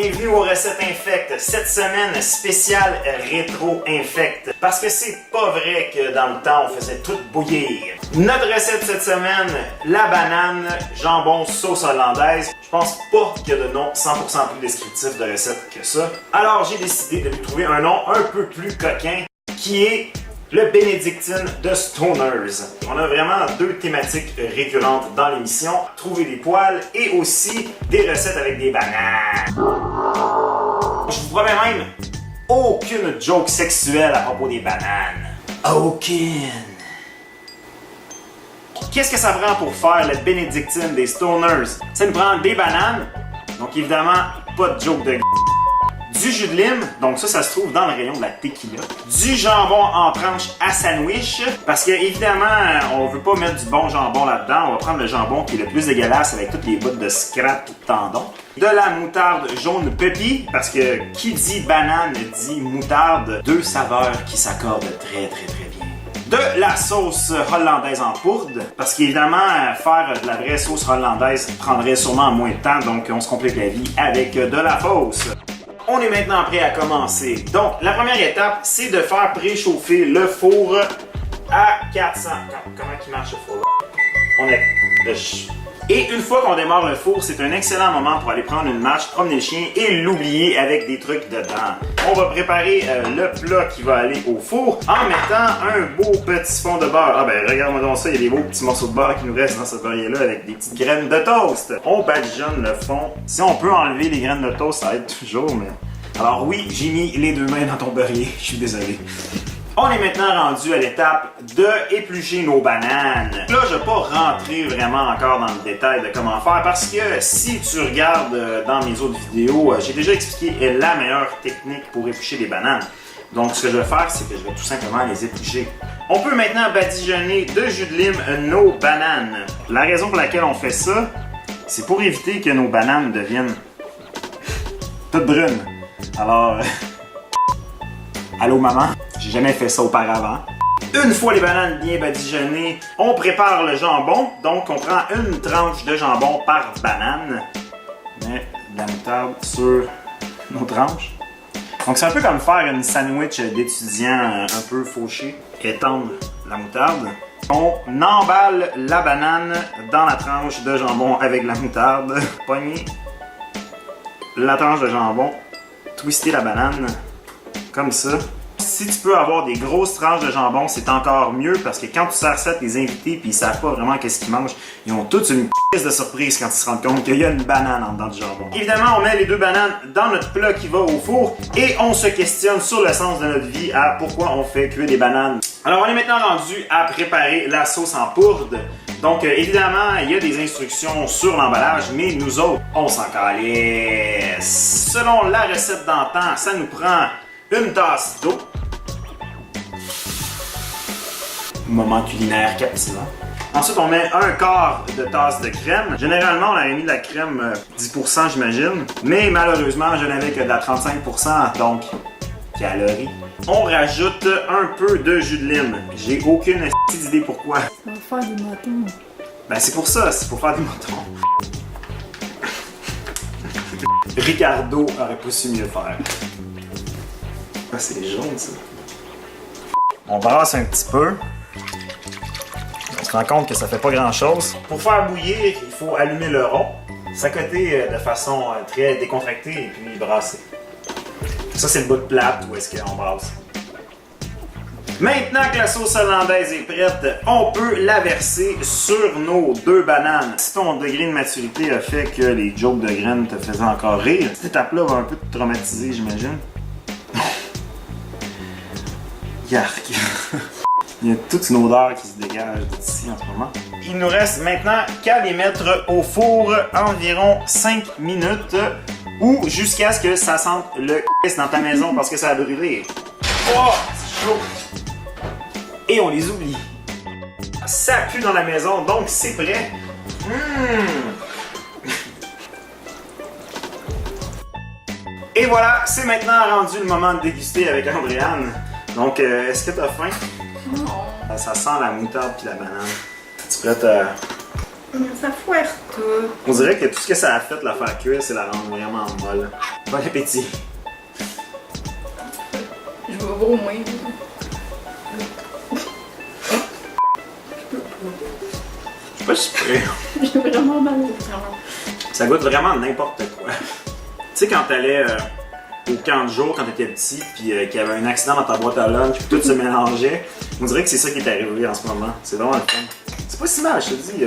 bienvenue aux recettes infectes. Cette semaine, spéciale rétro infect. Parce que c'est pas vrai que dans le temps, on faisait tout bouillir. Notre recette cette semaine, la banane, jambon, sauce hollandaise. Je pense pas qu'il y a de nom 100% plus descriptif de recette que ça. Alors j'ai décidé de lui trouver un nom un peu plus coquin, qui est le Bénédictine de Stoners. On a vraiment deux thématiques récurrentes dans l'émission, trouver des poils et aussi des recettes avec des bananes. Je vous promets même aucune joke sexuelle à propos des bananes. Aucune. Qu'est-ce que ça prend pour faire le Bénédictine des Stoners? Ça nous prend des bananes, donc évidemment pas de joke de du jus de lime, donc ça se trouve dans le rayon de la tequila. Du jambon en tranches à sandwich, parce que évidemment, on veut pas mettre du bon jambon là-dedans. On va prendre le jambon qui est le plus dégueulasse avec toutes les bouts de scrap et de tendons. De la moutarde jaune puppy, parce que qui dit banane dit moutarde. Deux saveurs qui s'accordent très bien. De la sauce hollandaise en poudre, parce qu'évidemment, faire de la vraie sauce hollandaise prendrait sûrement moins de temps, donc on se complique la vie avec de la fausse. On est maintenant prêt à commencer. Donc, la première étape, c'est de faire préchauffer le four à 400. Comment il marche le four? On est... Et une fois qu'on démarre le four, c'est un excellent moment pour aller prendre une marche, promener le chien et l'oublier avec des trucs dedans. On va préparer le plat qui va aller au four en mettant un beau petit fond de beurre. Ah ben, regarde-moi donc ça, il y a des beaux petits morceaux de beurre qui nous restent dans ce beurrier-là avec des petites graines de toast. On badigeonne le fond. Si on peut enlever les graines de toast, ça aide toujours, mais... Alors oui, j'ai mis les deux mains dans ton beurrier, je suis désolé. On est maintenant rendu à l'étape de éplucher nos bananes. Là, je ne vais pas rentrer vraiment encore dans le détail de comment faire parce que si tu regardes dans mes autres vidéos, j'ai déjà expliqué la meilleure technique pour éplucher des bananes. Donc, ce que je vais faire, c'est que je vais tout simplement les éplucher. On peut maintenant badigeonner de jus de lime nos bananes. La raison pour laquelle on fait ça, c'est pour éviter que nos bananes deviennent toutes brunes. Alors, allô maman, j'ai jamais fait ça auparavant. Une fois les bananes bien badigeonnées, on prépare le jambon. Donc on prend une tranche de jambon par banane. On met de la moutarde sur nos tranches. Donc c'est un peu comme faire une sandwich d'étudiant un peu fauché. Étendre la moutarde. On emballe la banane dans la tranche de jambon avec la moutarde. Pogner la tranche de jambon. Twister la banane, comme ça. Si tu peux avoir des grosses tranches de jambon, c'est encore mieux parce que quand tu sers ça à tes invités puis ils savent pas vraiment qu'est-ce qu'ils mangent, ils ont toute une pièce de surprise quand ils se rendent compte qu'il y a une banane en dedans du jambon. Évidemment, on met les deux bananes dans notre plat qui va au four et on se questionne sur le sens de notre vie à pourquoi on fait cuire des bananes. Alors, on est maintenant rendu à préparer la sauce en poudre. Donc, évidemment, il y a des instructions sur l'emballage, mais nous autres, on s'en calisse. Selon la recette d'antan, ça nous prend une tasse d'eau. Moment culinaire captivant. Ensuite, on met un quart de tasse de crème. Généralement, on avait mis de la crème 10%, j'imagine. Mais malheureusement, je n'avais que de la 35%, donc calories. On rajoute un peu de jus de lime. J'ai aucune idée pourquoi. Ça va faire des motons. Ben c'est pour ça, c'est pour faire des motons. Ricardo aurait pas su mieux faire. Ah, c'est jaune ça. On brasse un petit peu. On se rend compte que ça fait pas grand chose. Pour faire bouillir, il faut allumer le rond, s'accoter de façon très décontractée et puis brasser. Ça, c'est le bout de plate où est-ce qu'on brasse. Maintenant que la sauce hollandaise est prête, on peut la verser sur nos deux bananes. Si ton degré de maturité a fait que les jokes de graines te faisaient encore rire, cette étape-là va un peu te traumatiser, j'imagine. Yark! Il y a toute une odeur qui se dégage d'ici en ce moment. Il nous reste maintenant qu'à les mettre au four environ 5 minutes ou jusqu'à ce que ça sente le dans ta maison parce que ça va brûler. Oh, c'est chaud! Et on les oublie. Ça pue dans la maison, donc c'est prêt. Et voilà, c'est maintenant rendu le moment de déguster avec Andréane. Donc, est-ce que t'as faim? Non. Ça sent la moutarde puis la banane. Es-tu prête à... Ça foire tout. On dirait que tout ce que ça a fait de la faire cuire, c'est la rendre vraiment molle. Bon appétit. Je vais vomir. Je suis pas super. J'ai vraiment mal au cœur. Ça goûte vraiment n'importe quoi. Tu sais, quand t'allais au camp de jour, quand t'étais petit, puis qu'il y avait un accident dans ta boîte à lunch, puis tout se mélangeait, on dirait que c'est ça qui est arrivé en ce moment. C'est vraiment le fun. C'est pas si mal, je te dis.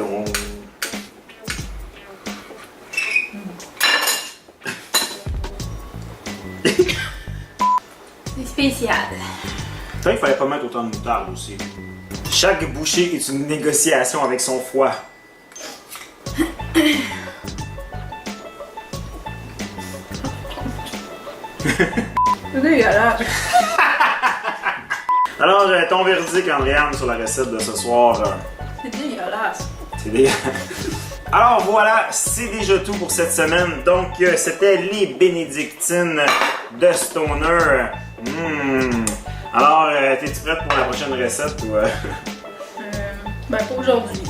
C'est spécial. Peut-être qu'il fallait pas mettre autant de moutarde aussi. Chaque bouchée est une négociation avec son foie. C'est dégueulasse. Alors, ton verdict, Andréane, sur la recette de ce soir. C'est dégueulasse. C'est dégueulasse. Alors voilà, c'est déjà tout pour cette semaine. Donc, c'était les bénédictines de Stoner. Alors, t'es-tu prête pour la prochaine recette ou... Ben, pas aujourd'hui.